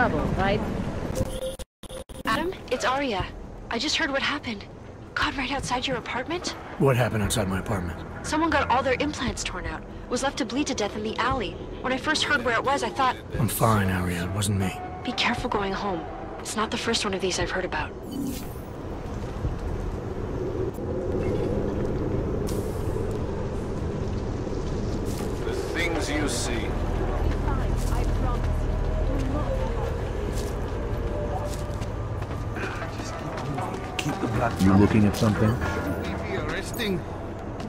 trouble, right? Adam, it's Arya. I just heard what happened. God, right outside your apartment? What happened outside my apartment? Someone got all their implants torn out. Was left to bleed to death in the alley. When I first heard where it was, I thought... I'm fine, Arya. It wasn't me. Be careful going home. It's not the first one of these I've heard about. The things you see. You looking at something? Maybe arresting.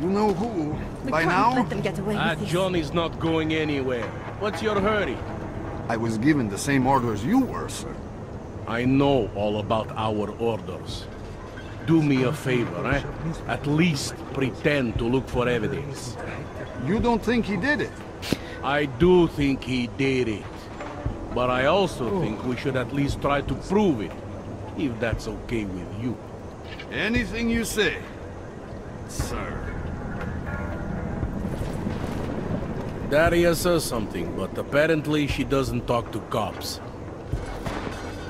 You know who? By can't now? let them get away with this. Johnny's not going anywhere. What's your hurry? I was given the same orders you were, sir. I know all about our orders. Do me a favor, eh? At least pretend to look for evidence. You don't think he did it? I do think he did it. But I also think we should at least try to prove it. If that's okay with you. Anything you say, sir. Daria says something, but apparently she doesn't talk to cops.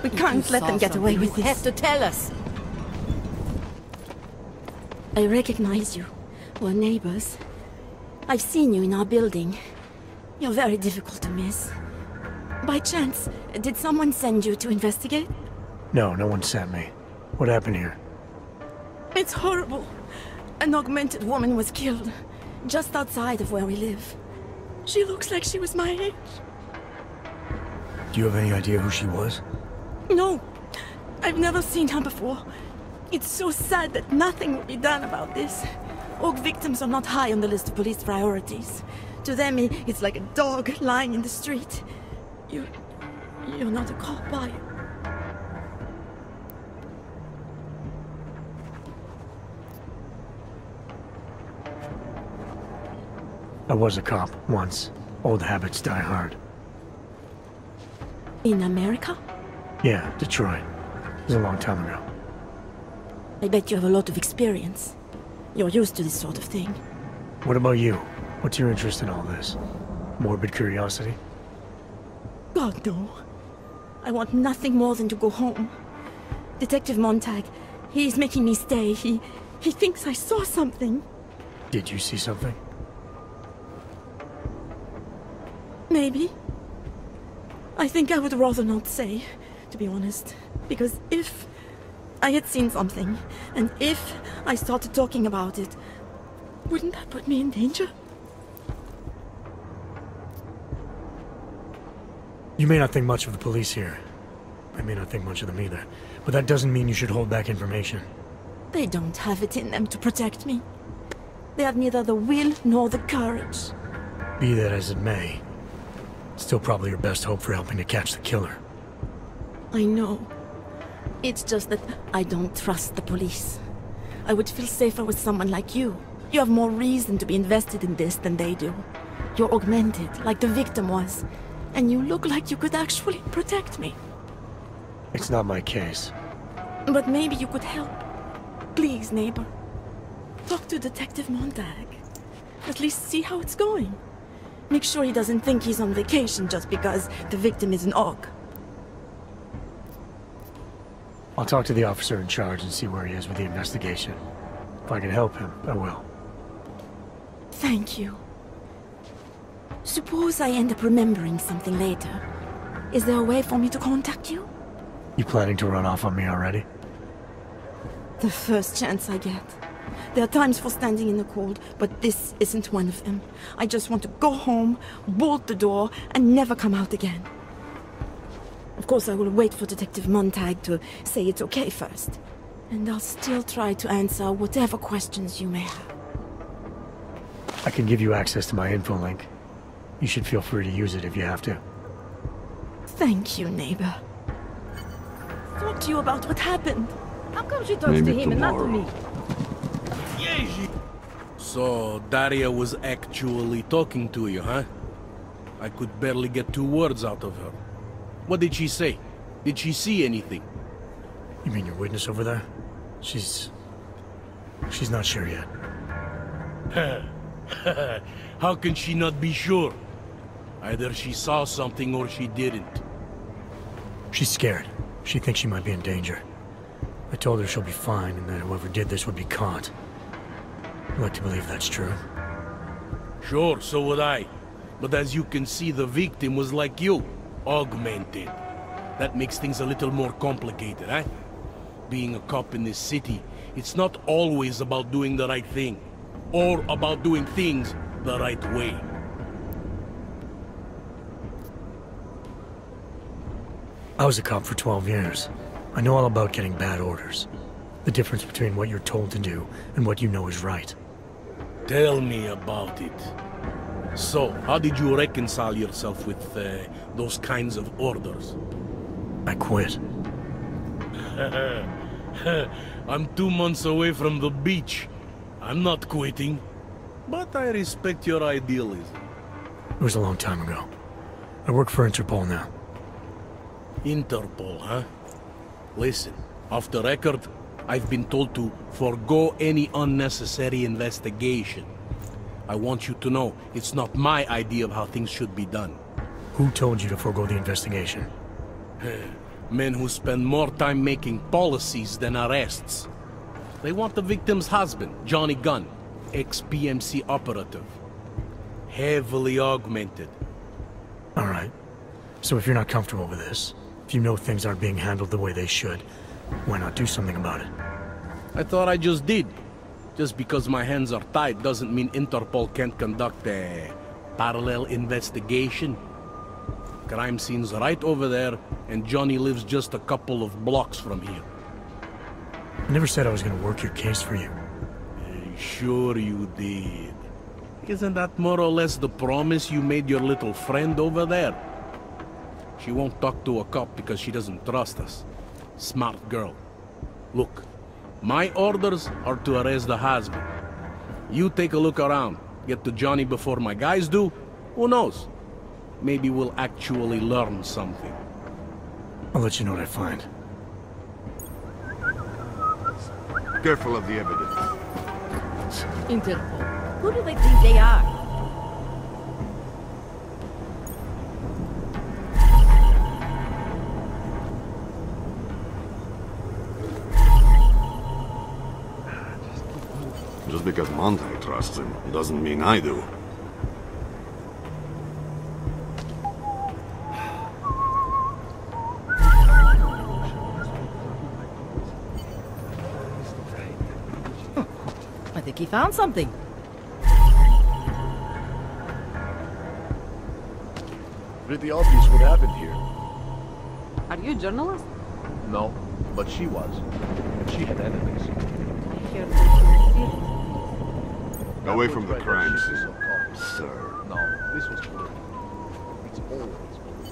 We can't let them get away with this. You have to tell us. I recognize you. We're neighbors. I've seen you in our building. You're very difficult to miss. By chance, did someone send you to investigate? No, no one sent me. What happened here? It's horrible. An augmented woman was killed, just outside of where we live. She looks like she was my age. Do you have any idea who she was? No, I've never seen her before. It's so sad that nothing will be done about this. Aug victims are not high on the list of police priorities. To them, it's like a dog lying in the street. You're not a cop, are you? I was a cop, once. Old habits die hard. In America? Yeah, Detroit. It was a long time ago. I bet you have a lot of experience. You're used to this sort of thing. What about you? What's your interest in all this? Morbid curiosity? God, no. I want nothing more than to go home. Detective Montag, he's making me stay. He thinks I saw something. Did you see something? Maybe. I think I would rather not say, to be honest. Because if I had seen something, and if I started talking about it, wouldn't that put me in danger? You may not think much of the police here. I may not think much of them either. But that doesn't mean you should hold back information. They don't have it in them to protect me. They have neither the will nor the courage. Be that as it may, still probably your best hope for helping to catch the killer. I know. It's just that I don't trust the police. I would feel safer with someone like you. You have more reason to be invested in this than they do. You're augmented, like the victim was. And you look like you could actually protect me. It's not my case. But maybe you could help. Please, neighbor. Talk to Detective Montag. At least see how it's going. Make sure he doesn't think he's on vacation just because the victim is an aug. I'll talk to the officer in charge and see where he is with the investigation. If I can help him, I will. Thank you. Suppose I end up remembering something later. Is there a way for me to contact you? You planning to run off on me already? The first chance I get. There are times for standing in the cold, but this isn't one of them. I just want to go home, bolt the door, and never come out again. Of course, I will wait for Detective Montag to say it's okay first. And I'll still try to answer whatever questions you may have. I can give you access to my info link. You should feel free to use it if you have to. Thank you, neighbor. Talk to you about what happened. How come she talks to him and not to me? So, Daria was actually talking to you, huh? I could barely get 2 words out of her. What did she say? Did she see anything? You mean your witness over there? She's not sure yet. How can she not be sure? Either she saw something or she didn't. She's scared. She thinks she might be in danger. I told her she'll be fine and that whoever did this would be caught. I'd like to believe that's true. Sure, so would I. But as you can see, the victim was like you, augmented. That makes things a little more complicated, eh? Being a cop in this city, it's not always about doing the right thing, or about doing things the right way. I was a cop for 12 years. I know all about getting bad orders. The difference between what you're told to do and what you know is right. Tell me about it. So, how did you reconcile yourself with those kinds of orders? I quit. I'm 2 months away from the beach. I'm not quitting. But I respect your idealism. It was a long time ago. I work for Interpol now. Interpol, huh? Listen, off the record, I've been told to forego any unnecessary investigation. I want you to know, it's not my idea of how things should be done. Who told you to forego the investigation? Men who spend more time making policies than arrests. They want the victim's husband, Johnny Gunn, ex-PMC operative. Heavily augmented. All right. So if you're not comfortable with this, if you know things aren't being handled the way they should, why not do something about it? I thought I just did. Just because my hands are tied doesn't mean Interpol can't conduct a parallel investigation. Crime scene's right over there, and Johnny lives just a couple of blocks from here. I never said I was gonna work your case for you. Sure you did. Isn't that more or less the promise you made your little friend over there? She won't talk to a cop because she doesn't trust us. Smart girl. Look, my orders are to arrest the husband. You take a look around. Get to Johnny before my guys do. Who knows? Maybe we'll actually learn something. I'll let you know what I find. Careful of the evidence. Interpol. Who do they think they are? Just because Monte trusts him doesn't mean I do. I think he found something. Pretty obvious what happened here. Are you a journalist? No, but she was. And she had enemies. I heard that you were Away from the crime She's scene, so calm. sir. No, this was political. It's always political.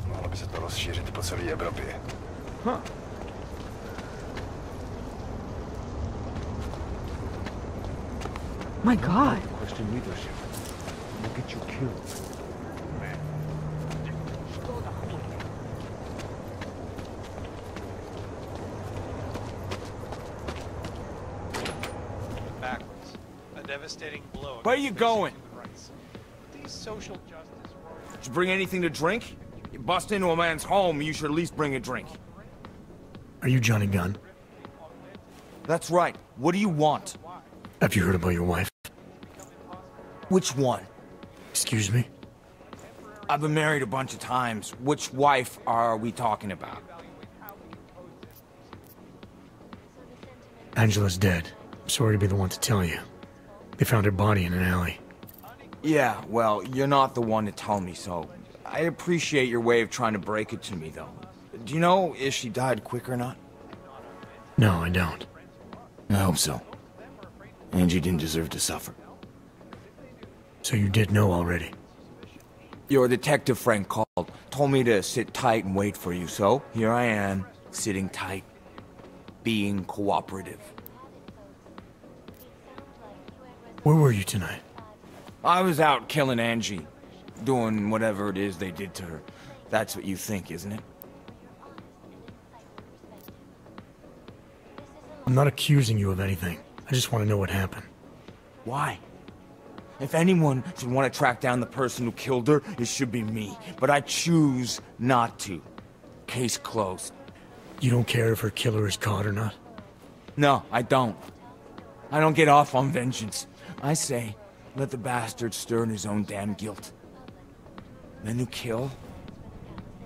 Mohlo by se to rozšířit po celé Evropě. My God. Question leadership. We'll get you killed. Backwards. A devastating blow. Where are you going? These social justice warriors. Did you bring anything to drink? You bust into a man's home, you should at least bring a drink. Are you Johnny Gunn? That's right. What do you want? Have you heard about your wife? Which one? Excuse me? I've been married a bunch of times. Which wife are we talking about? Angela's dead. I'm sorry to be the one to tell you. They found her body in an alley. Yeah, well, you're not the one to tell me so. I appreciate your way of trying to break it to me, though. Do you know if she died quick or not? No, I don't. I hope so. Angie didn't deserve to suffer. So you did know already? Your detective friend called, told me to sit tight and wait for you, so here I am, sitting tight, being cooperative. Where were you tonight? I was out killing Angie. Doing whatever it is they did to her. That's what you think, isn't it? I'm not accusing you of anything. I just want to know what happened. Why? If anyone should want to track down the person who killed her, it should be me. But I choose not to. Case closed. You don't care if her killer is caught or not? No, I don't. I don't get off on vengeance. I say, let the bastard stir in his own damn guilt. Men who kill,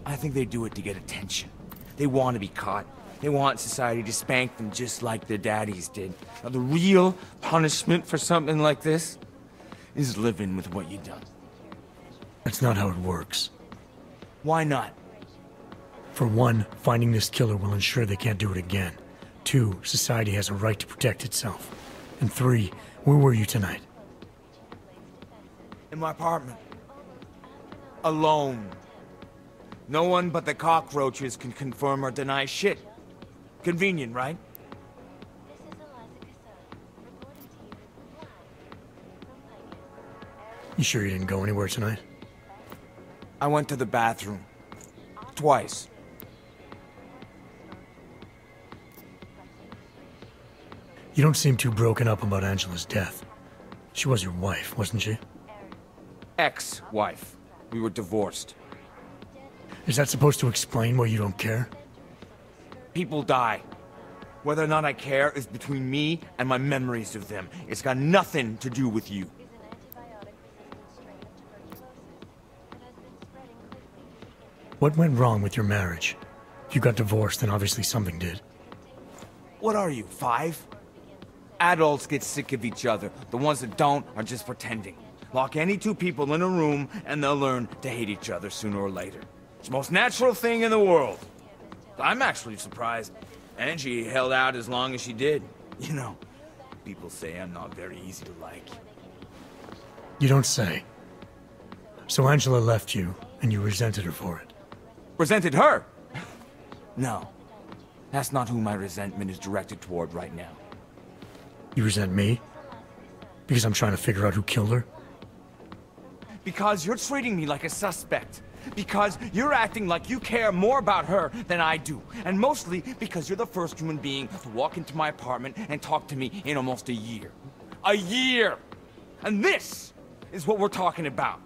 I think they do it to get attention. They want to be caught. They want society to spank them just like their daddies did. Now, the real punishment for something like this is living with what you've done. That's not how it works. Why not? For one, finding this killer will ensure they can't do it again. 2, society has a right to protect itself. And 3, where were you tonight? In my apartment. Alone. No one but the cockroaches can confirm or deny shit. Convenient, right? You sure you didn't go anywhere tonight? I went to the bathroom. Twice. You don't seem too broken up about Angela's death. She was your wife, wasn't she? Ex-wife. We were divorced. Is that supposed to explain why you don't care? People die. Whether or not I care is between me and my memories of them. It's got nothing to do with you. What went wrong with your marriage? If you got divorced, then obviously something did. What are you, 5? Adults get sick of each other. The ones that don't are just pretending. Lock any 2 people in a room and they'll learn to hate each other sooner or later. It's the most natural thing in the world. I'm actually surprised Angie held out as long as she did. You know, people say I'm not very easy to like. You don't say. So Angela left you, and you resented her for it. Resented her? No. That's not who my resentment is directed toward right now. You resent me? Because I'm trying to figure out who killed her? Because you're treating me like a suspect. Because you're acting like you care more about her than I do. And mostly because you're the first human being to walk into my apartment and talk to me in almost a year. A year! And this is what we're talking about.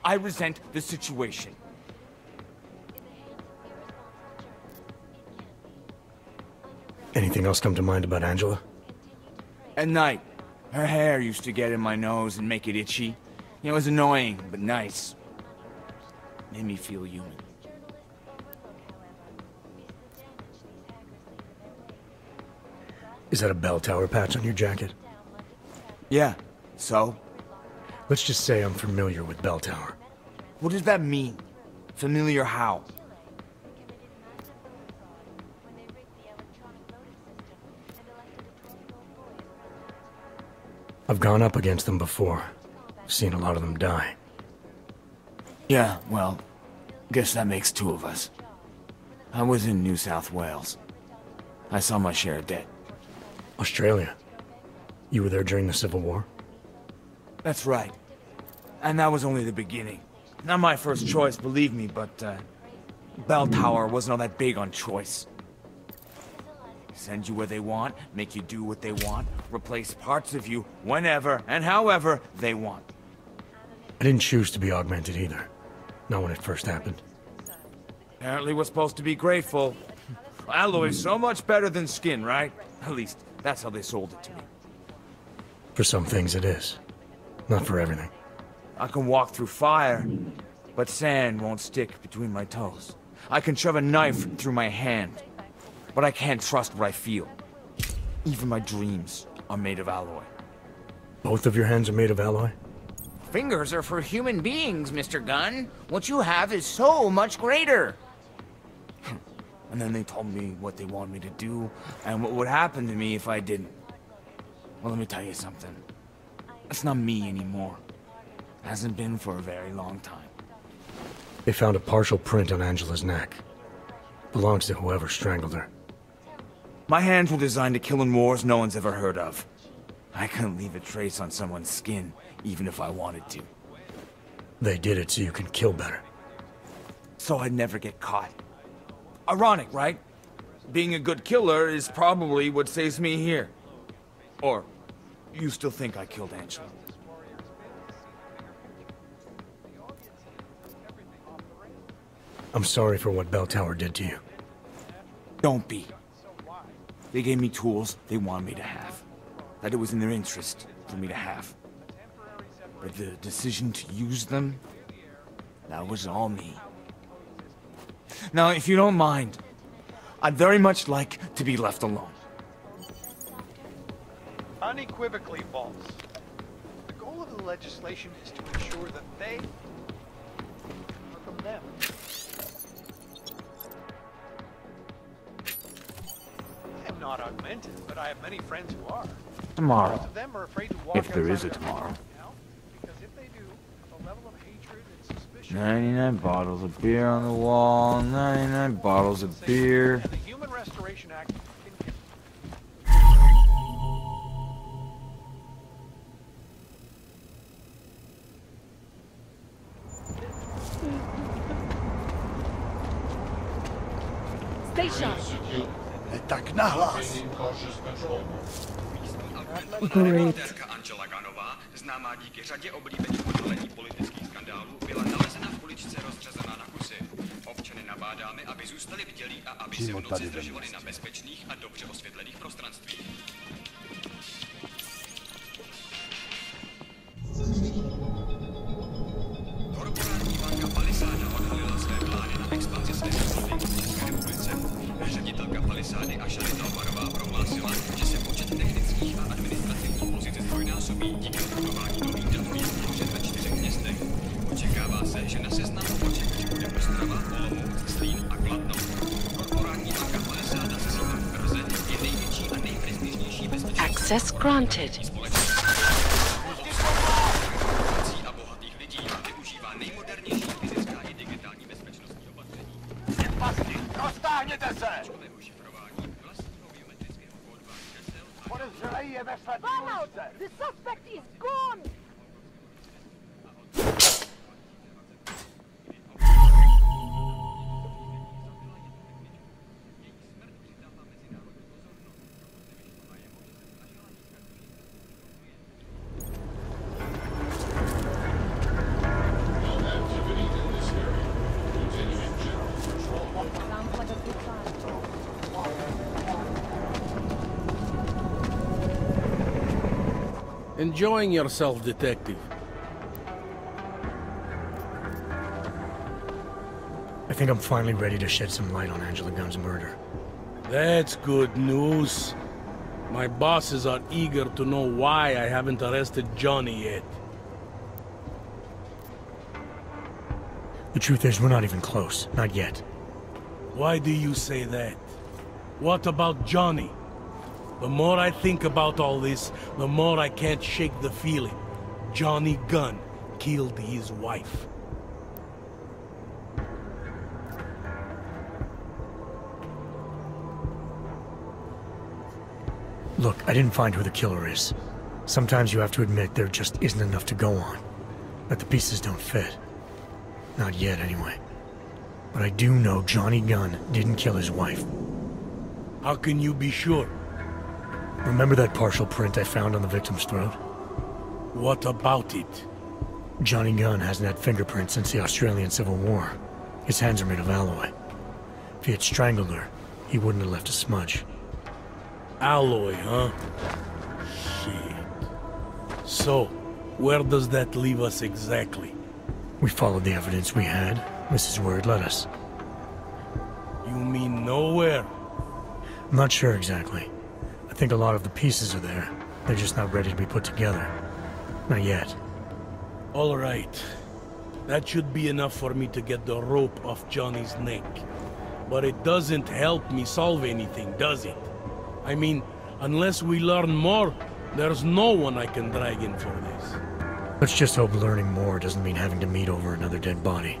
I resent the situation. Anything else come to mind about Angela? At night, her hair used to get in my nose and make it itchy. It was annoying, but nice. Made me feel human. Is that a bell tower patch on your jacket? Yeah, so? Let's just say I'm familiar with bell tower. What does that mean? Familiar how? I've gone up against them before. I've seen a lot of them die. Yeah, well, guess that makes 2 of us. I was in New South Wales. I saw my share of dead. Australia? You were there during the Civil War? That's right. And that was only the beginning. Not my first choice, believe me, but, Bell Tower wasn't all that big on choice. Send you where they want, make you do what they want, replace parts of you whenever and however they want. I didn't choose to be augmented either. Not when it first happened. Apparently we're supposed to be grateful. Alloy's so much better than skin, right? At least, that's how they sold it to me. For some things it is. Not for everything. I can walk through fire, but sand won't stick between my toes. I can shove a knife through my hand, but I can't trust what I feel. Even my dreams are made of alloy. Both of your hands are made of alloy? Fingers are for human beings, Mr. Gunn. What you have is so much greater. And then they told me what they wanted me to do, and what would happen to me if I didn't. Well, let me tell you something. It's not me anymore. Hasn't been for a very long time. They found a partial print on Angela's neck. Belongs to whoever strangled her. My hands were designed to kill in wars no one's ever heard of. I couldn't leave a trace on someone's skin, even if I wanted to. They did it so you can kill better. So I'd never get caught. Ironic, right? Being a good killer is probably what saves me here. Or, you still think I killed Angela? I'm sorry for what Bell Tower did to you. Don't be. They gave me tools they wanted me to have. That it was in their interest for me to have. But the decision to use them, that was all me. Now, if you don't mind, I'd very much like to be left alone. Unequivocally false. The goal of the legislation is to ensure that they are from them. I am not augmented, but I have many friends who are. Tomorrow. Most of them are afraid to walk If there is a outside their tomorrow. house now, because if they do, the level of hatred and suspicion 99 bottles of beer on the wall, 99 bottles of beer. and the Human Restoration Act can Stay sharp. Tak nahlas. Great. Angela Ganová, známá díky řadě oblíbených odhalení politických skandálů, byla nalezena v uličce rozřezaná na kusy. Občany nabádáme, aby zůstali bdělí a aby se v noci zdržovali na bezpečných a dobře osvětlených prostranstvích. Korporátní banka Palisáda odhalila své plány na expanzi svého holdingu v České republice. Ředitelka Palisády Ashley Talvarová prohlásila, že se počet technických a administrativních pozic zdvojnásobí díky budování nových datových složek ve 4 městech. Očekává se, že na seznamu počet přibude Ostrava, Olomouc, Zlín a Kladno. Korporátní banka Palisáda se sídlem v Praze je největší a nejprestižnější bezpečnostní Access granted. a bohatých lidí využívá nejmodernější fyzická i digitální bezpečnostní opatření. Roztáhněte se! Podezřelej je ve své uličce! The suspect is gone! Enjoying yourself, detective. I think I'm finally ready to shed some light on Angela Gunn's murder. That's good news. My bosses are eager to know why I haven't arrested Johnny yet. The truth is, we're not even close. Not yet. Why do you say that? What about Johnny? The more I think about all this, the more I can't shake the feeling. Johnny Gunn killed his wife. Look, I didn't find who the killer is. Sometimes you have to admit there just isn't enough to go on. That the pieces don't fit. Not yet, anyway. But I do know Johnny Gunn didn't kill his wife. How can you be sure? Remember that partial print I found on the victim's throat? What about it? Johnny Gunn hasn't had fingerprints since the Australian Civil War. His hands are made of alloy. If he had strangled her, he wouldn't have left a smudge. Alloy, huh? Shit. So, where does that leave us exactly? We followed the evidence we had. This is where it led us. You mean nowhere? I'm not sure exactly. I think a lot of the pieces are there. They're just not ready to be put together. Not yet. All right. That should be enough for me to get the rope off Johnny's neck. But it doesn't help me solve anything, does it? I mean, unless we learn more, there's no one I can drag in for this. Let's just hope learning more doesn't mean having to meet over another dead body.